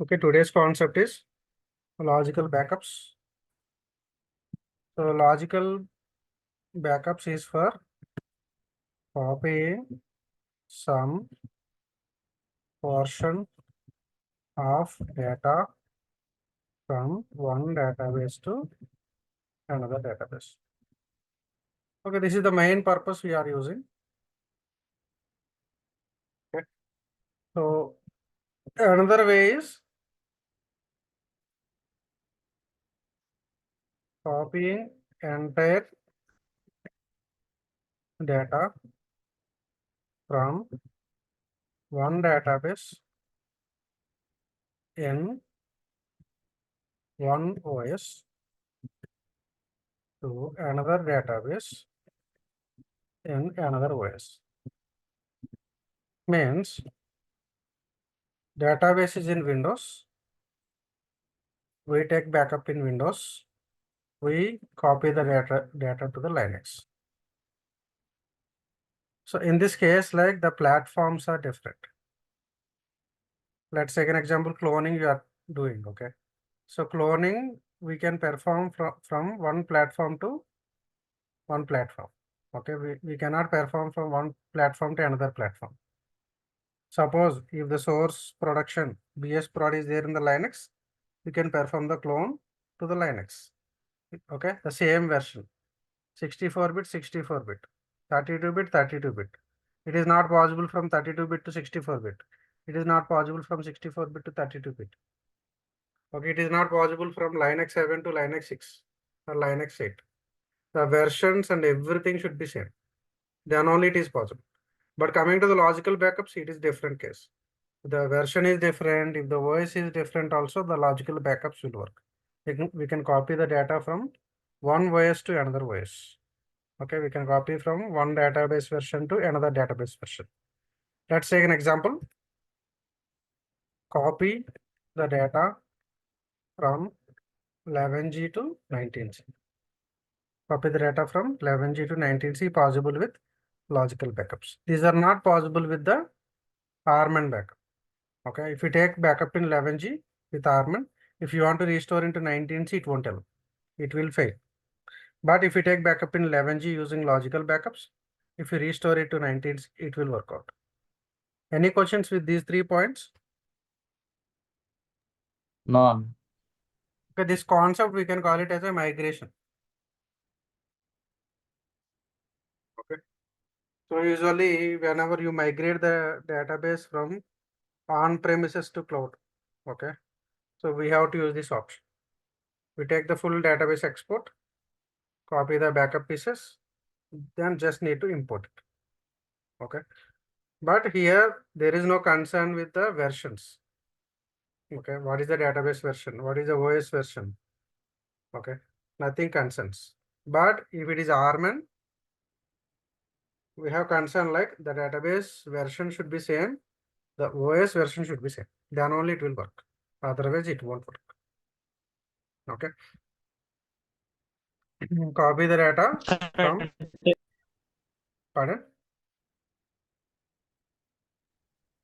Okay, today's concept is logical backups. So logical backups is for copying some portion of data from one database to another database. Okay, this is the main purpose we are using. Okay. So another way is copying entire data from one database in one OS to another database in another OS. Means database is in Windows. We take backup in Windows. We copy the data to the Linux. So in this case, like the platforms are different. Let's take an example, cloning you are doing, okay? So cloning, we can perform from one platform to one platform. Okay, we cannot perform from one platform to another platform. Suppose if the source production BS prod is there in the Linux, we can perform the clone to the Linux. Okay, the same version, 64-bit, 64-bit, 32-bit, 32-bit. It is not possible from 32-bit to 64-bit. It is not possible from 64-bit to 32-bit. Okay, it is not possible from Linux 7 to Linux 6 or Linux 8. The versions and everything should be same. Then only it is possible. But coming to the logical backups, it is different case. The version is different. If the OS is different also, the logical backups will work. We can copy the data from one OS to another OS. Okay, we can copy from one database version to another database version. Let's take an example. Copy the data from 11G to 19C. Copy the data from 11G to 19C possible with logical backups. These are not possible with the Arman backup. Okay, if you take backup in 11G with Arman, if you want to restore into 19C, it won't help. It will fail. But if you take backup in 11G using logical backups, if you restore it to 19C, it will work out. Any questions with these 3 points? None. Okay, this concept we can call it as a migration. Okay. So usually whenever you migrate the database from on-premises to cloud, okay, so we have to use this option. We take the full database export, copy the backup pieces, then just need to import it. Okay. But here there is no concern with the versions. Okay, what is the database version? What is the OS version? Okay, nothing concerns. But if it is Arman, we have concern like the database version should be same, the OS version should be same. Then only it will work. Otherwise, it won't work. Okay. Copy the data from, pardon?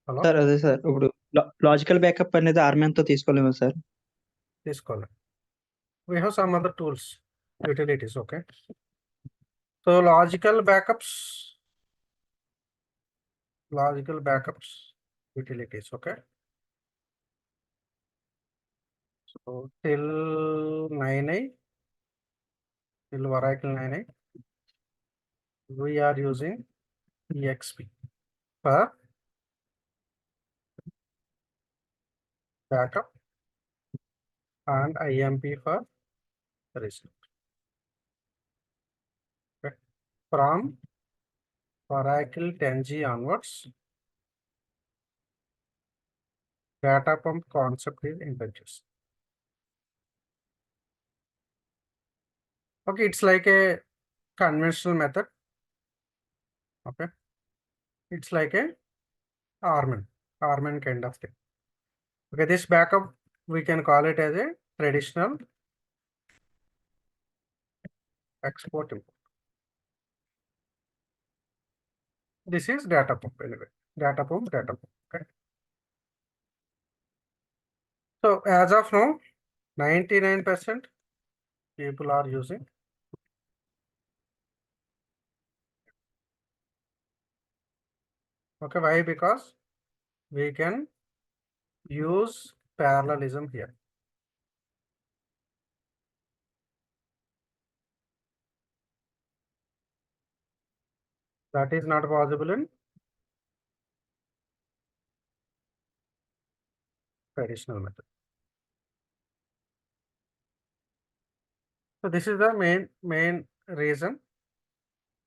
Hello? Sir అదే sir ఇప్పుడు logical backup అనేది ఆర్మన్ తో తీసుకోలేము sir. This column. We have some other tools, utilities. Okay. So logical backups, utilities. Okay. So till 9i, till Oracle 9i, we are using EXP for backup and IMP for restore. Okay. From Oracle 10G onwards, data pump concept is introduced. Okay, it's like a conventional method. Okay, it's like a Arman kind of thing. Okay, this backup we can call it as a traditional export import. This is data pump anyway. Data pump. Okay. So as of now, 99% people are using. Okay, why? Because we can use parallelism here. That is not possible in traditional method. So this is the main reason.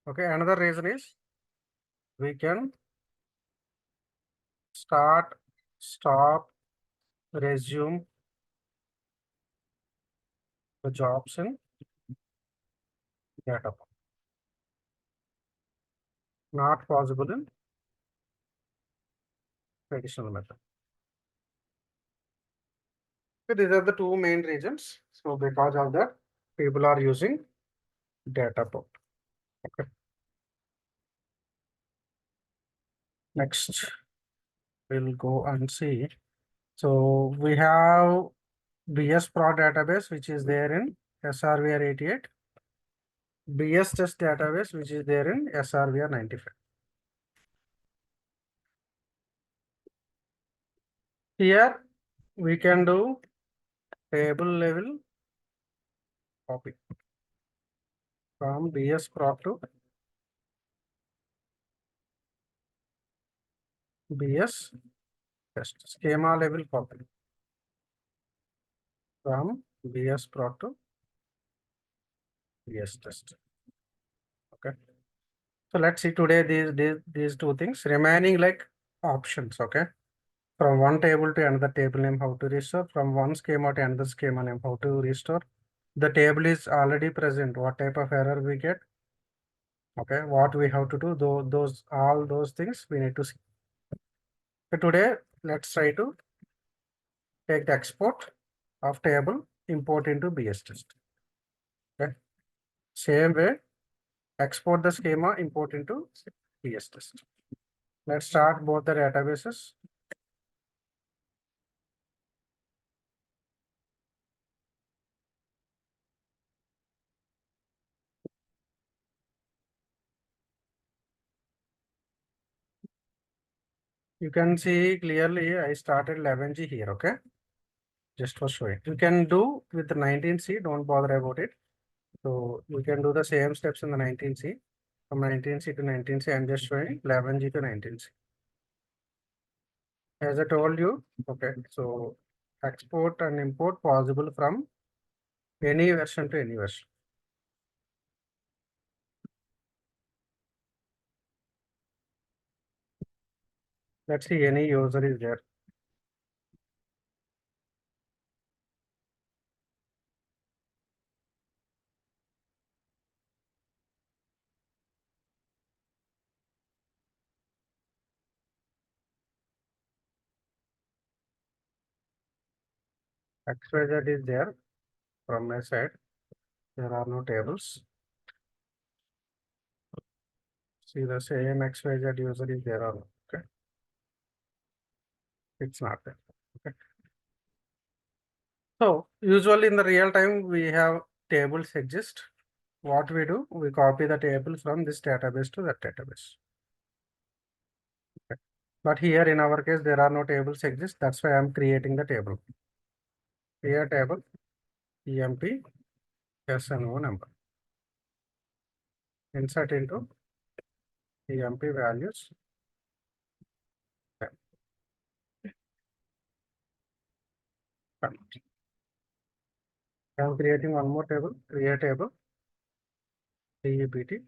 Okay, another reason is we can start, stop, resume the jobs in data. Not possible in traditional method. So these are the two main reasons. So because of that, people are using data port. Okay. Next, we'll go and see. So we have BS Pro database, which is there in SRVR 88. BS test database, which is there in SRVR 95. Here we can do table level copy from BS Pro to BS test. Schema level copy from BS Pro to BS test. Okay. So let's see today these two things remaining like options. Okay. From one table to another table name, how to restore. From one schema to another schema name, how to restore. The table is already present. What type of error we get? Okay, what we have to do? Those all those things we need to see. So today, let's try to take the export of table, import into BS test. Okay, same way, export the schema, import into BS test. Let's start both the databases. You can see clearly I started 11G here, okay? Just for showing. You can do with the 19C, don't bother about it. So you can do the same steps in the 19C. From 19C to 19C, I'm just showing 11G to 19C. As I told you, okay, so export and import possible from any version to any version. Let's see, any user is there. XYZ is there from my side. There are no tables. See the same XYZ user is there or not. Okay. It's not there. Okay. So usually in the real time, we have tables exist. What we do, we copy the table from this database to that database. Okay. But here in our case, there are no tables exist. That's why I'm creating the table. Here table, EMP, SNO number. Insert into EMP values. Okay. I'm creating one more table, create table, DEPT,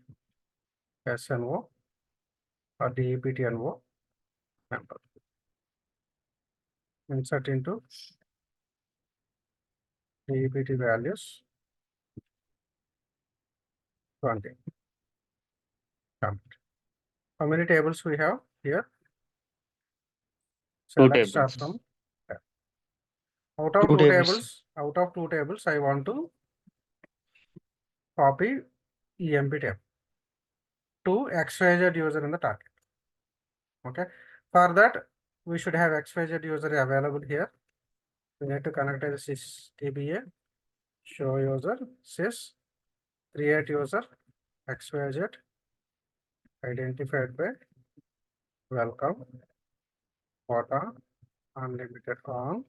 SNO or DEPT NO number. Insert into DEPT values 20. Count. How many tables we have here? So Two let's start tables. from out of Two two tables. tables. Out of two tables, I want to copy EMP table to XYZ user in the target. Okay. For that, we should have XYZ user available here. We need to connect to the sys DBA, show user, sys, create user, XYZ, identified by welcome, quota, unlimited on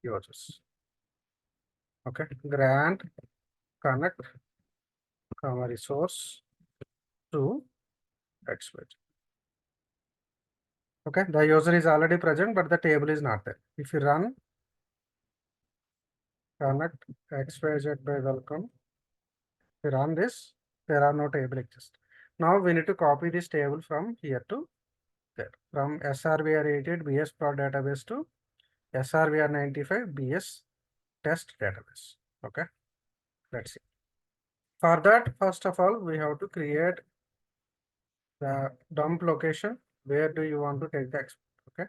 users. Okay, grant, connect, comma resource to XYZ. Okay, the user is already present, but the table is not there. If you run connect XYZ by welcome, if you run this, there are no table exist. Now we need to copy this table from here to there. From SRVR88 BS Prod database to SRVR95 BS test database. Okay, let's see. For that, first of all, we have to create the dump location. Where do you want to take the export? Okay,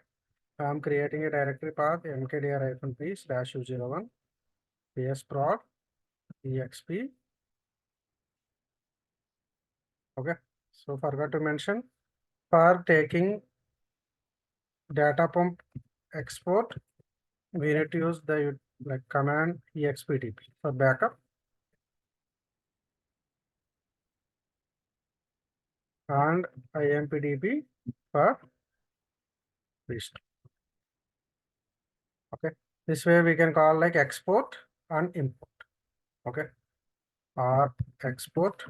I am creating a directory path mkdir-p/u01 BS Prod exp. Okay, so forgot to mention, for taking data pump export, we need to use the like command expdp for backup and impdp for restore. Okay, this way we can call like export and import. Okay, or export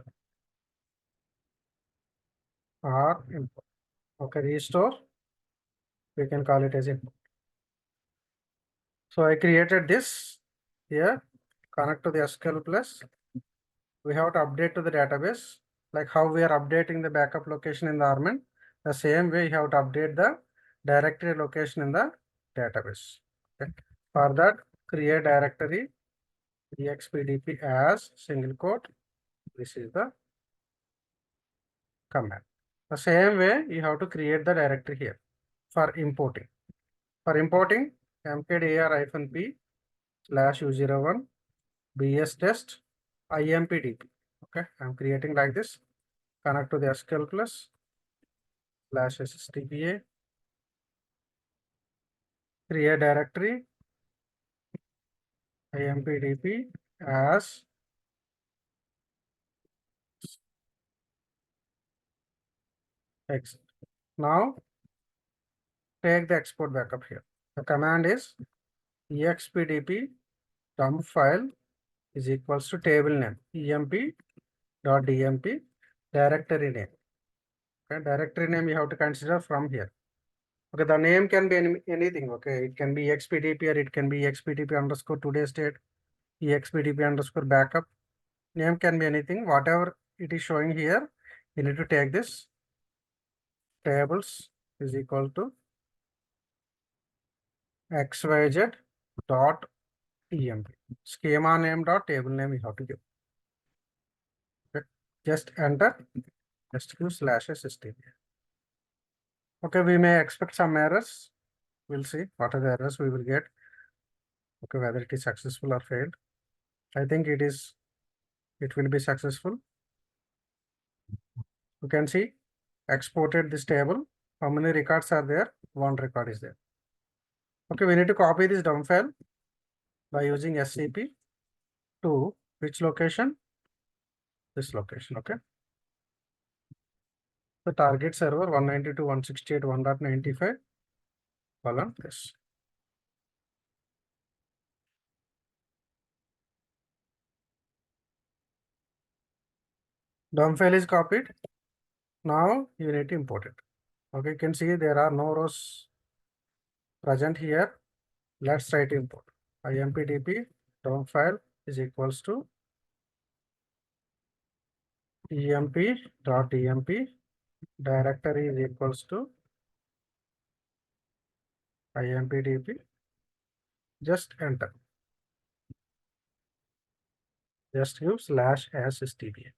or import. Okay, restore, we can call it as import. So I created this here, connect to the SQL plus. We have to update to the database, like how we are updating the backup location in the Armin. The same way you have to update the directory location in the database. Okay. For that, create directory expdp as single quote. This is the command. The same way you have to create the directory here for importing. For importing, mkdir-p/u01 bs test impdp. Okay, I'm creating like this. Connect to the SQL plus /sysdba, create directory impdp as exit. Now take the export backup here. The command is expdp dump file is equals to table name emp.dmp directory name. Okay, directory name you have to consider from here. Okay, the name can be anything. Okay, it can be expdp or it can be expdp underscore today's date, expdp underscore backup. Name can be anything. Whatever it is showing here, you need to take this tables is equal to xyz dot emp. Schema name dot table name you have to give. Okay, just enter. Just use /system. Okay, we may expect some errors. We'll see what are the errors we will get. Okay, whether it is successful or failed. I think it will be successful. You can see exported this table. How many records are there? One record is there. Okay, we need to copy this dump file by using scp to which location? This location. Okay. The target server 192.168.1.95 colon this. Dump file is copied. Now you need to import it. Okay, you can see there are no rows present here. Let's try to import. impdp dump file is equals to emp.emp directory is equals to impdp. Just enter. Just use /sysdba.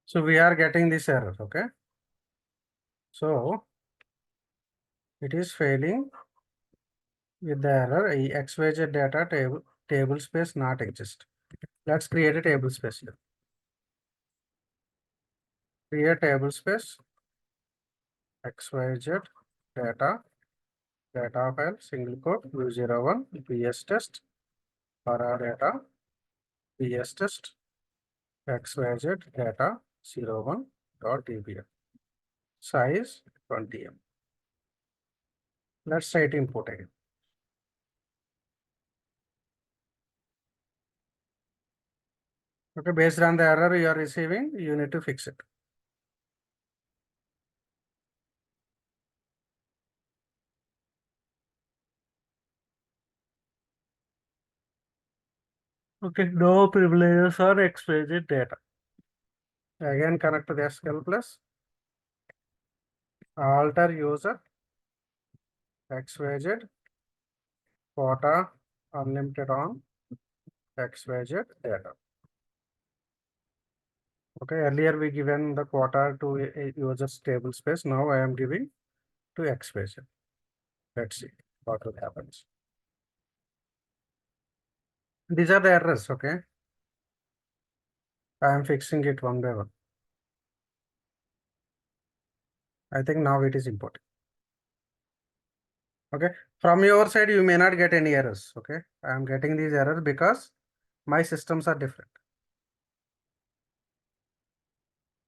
So we are getting this error. Okay. So it is failing with the error XYZ data table space not exist. Let's create a table space here. Create table space XYZ data file single quote u01 ps test for our data ps test XYZ data 01.dbm size 20 m. Let's try to import again. Okay, based on the error you are receiving, you need to fix it. Okay, no privileges or XYZ data. Again, connect to the SQL plus alter user XYZ quota unlimited on XYZ data. Okay, earlier we given the quota to a user's table space. Now I am giving to XYZ. Let's see what will happen. These are the errors, okay? I am fixing it one by one. I think now it is important. Okay, from your side, you may not get any errors. Okay, I am getting these errors because my systems are different.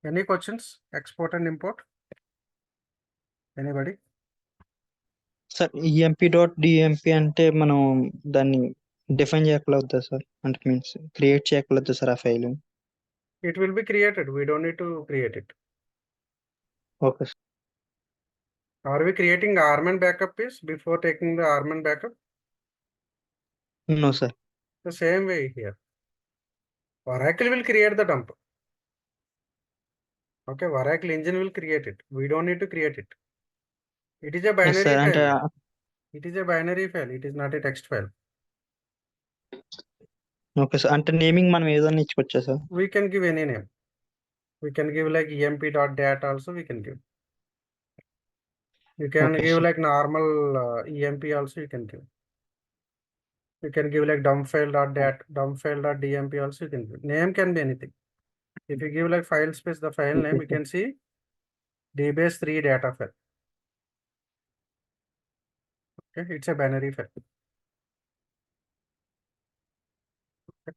Any questions? Export and import? Anybody? Sir emp.dmp అంటే మనం దాన్ని define చేయగలుగుతా sir అంటే means create చేయగలుగుతా sir ఆ file It will be created. We don't need to create it. Okay sir Are we creating Arman backup piece before taking the Arman backup? No sir The same way here. Oracle will create the dump. Okay, Oracle engine will create it. We don't need to create it. It is a binary sir అంటే file. It is a binary file. It is not a text file. Okay sir అంటే naming మనం ఏదైనా ఇచ్చుకోవచ్చా sir We can give any name. We can give like emp.dat also we can give. You can Okay, give sir. like normal emp also you can give. You can give like dump file.dat, dump file.dmp also you can give. Name can be anything. If you give like file space, the file name, you can see dbase 3 data file. Okay, it's a binary file. Okay.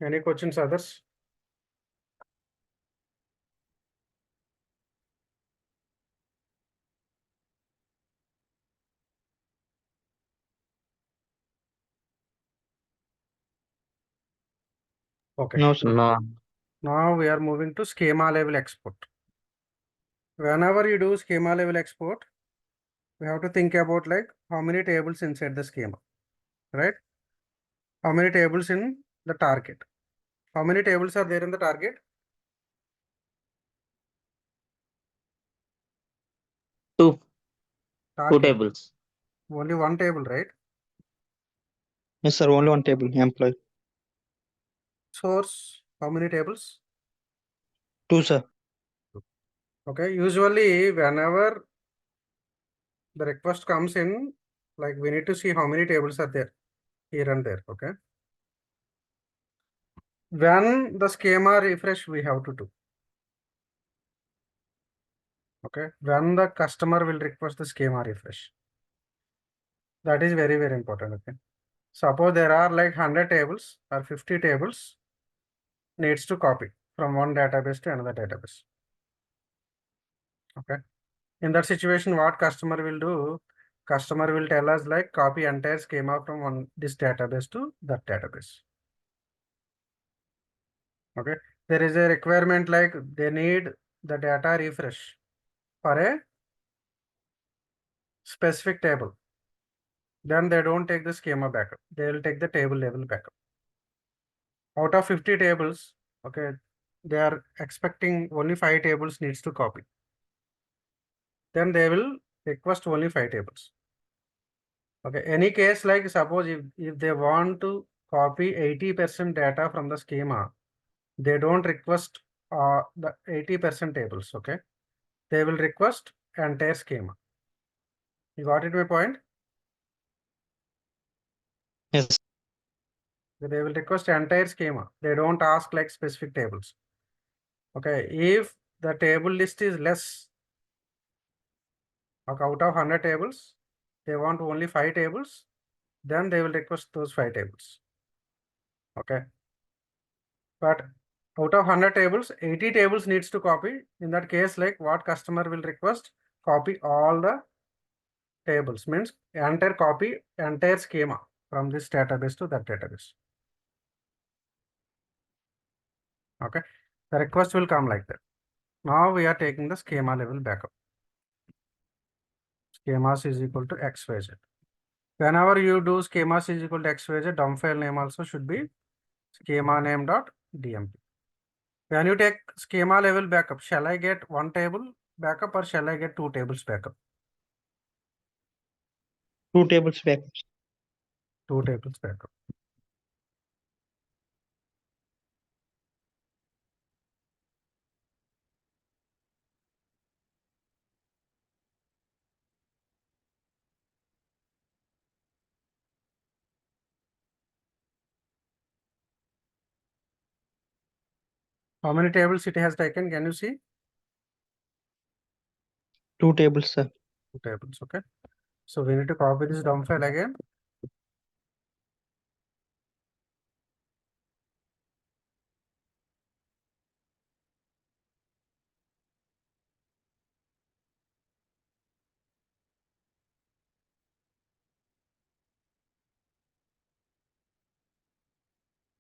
Any questions, others? Okay. No, sir. No. Now we are moving to schema level export. Whenever you do schema level export, we have to think about like how many tables inside the schema, right? How many tables in the target? How many tables are there in the target? Two Target. tables. Only one table, right? Yes, sir. Only one table, employee. Source, how many tables? 2, sir. Okay, usually whenever the request comes in, like we need to see how many tables are there here and there, okay? When the schema refresh, we have to do. Okay, when the customer will request the schema refresh. That is very, very important, okay? Suppose there are like 100 tables or 50 tables needs to copy from one database to another database. Okay. In that situation, what customer will do? Customer will tell us like copy entire schema from this database to that database. Okay. There is a requirement like they need the data refresh for a specific table. Then they don't take the schema backup. They will take the table level backup. Out of 50 tables, okay, they are expecting only 5 tables needs to copy. Then they will request only 5 tables. Okay, any case like suppose if they want to copy 80% data from the schema, they don't request the 80% tables, okay? They will request entire schema. You got it, my point? Yes. They will request entire schema. They don't ask like specific tables. Okay, if the table list is less, okay, out of 100 tables, they want only 5 tables, then they will request those 5 tables. Okay. But out of 100 tables, 80 tables needs to copy. In that case, like what customer will request, copy all the tables, means entire copy, entire schema from this database to that database. Okay. The request will come like that. Now we are taking the schema level backup. Schemas is equal to XYZ. Whenever you do schemas is equal to XYZ, dump file name also should be schema name dot dmp. When you take schema level backup, shall I get one table backup or shall I get 2 tables backup? 2 tables back. 2 tables backup. How many tables it has taken? Can you see? 2 tables, sir. 2 tables. Okay. So we need to copy this dump file again.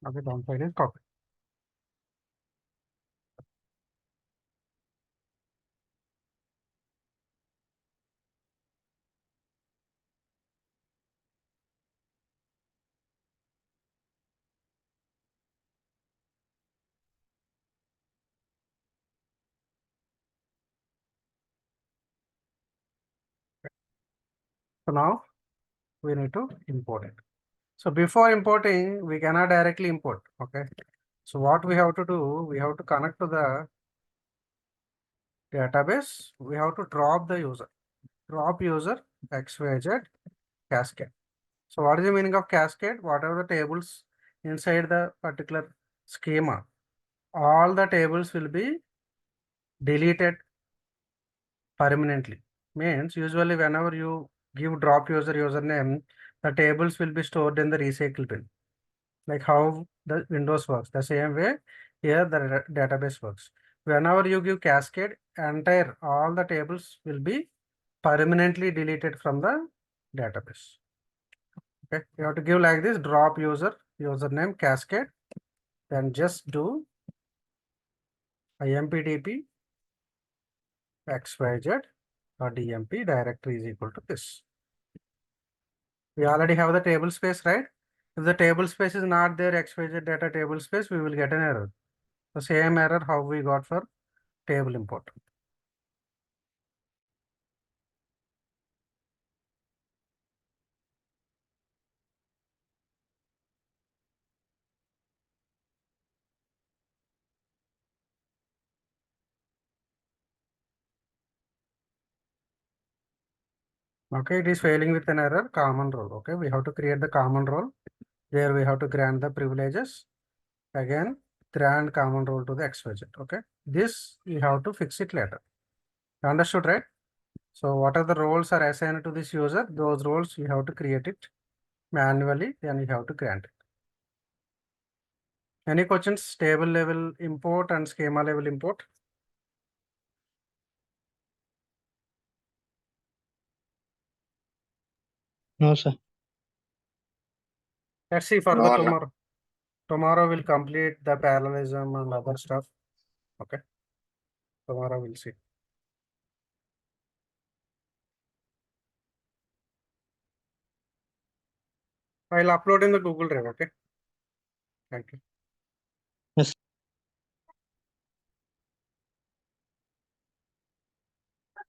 Okay, dump file is copied. So now we need to import it. So before importing, we cannot directly import. Okay. So what we have to do, we have to connect to the database. We have to drop the user. Drop user XYZ cascade. So what is the meaning of cascade? Whatever the tables inside the particular schema, all the tables will be deleted permanently. Means usually whenever you give drop user username, the tables will be stored in the recycle bin. Like how the Windows works. The same way here the database works. Whenever you give cascade, entire all the tables will be permanently deleted from the database. Okay, you have to give like this: drop username cascade, then just do impdp xyz or dmp directory is equal to this. We already have the table space, right? If the table space is not there, xyz data table space, we will get an error. The same error how we got for table import. Okay, it is failing with an error, common role. Okay, we have to create the common role. There we have to grant the privileges. Again, grant common role to the XYZ. Okay, this we have to fix it later. Understood, right? So what are the roles are assigned to this user? Those roles you have to create it manually, then you have to grant it. Any questions? Table level import and schema level import. No, sir. Let's see further No, tomorrow. Tomorrow we'll complete the parallelism and other stuff. Okay. Tomorrow we'll see. I'll upload in the Google Drive. Okay. Thank you.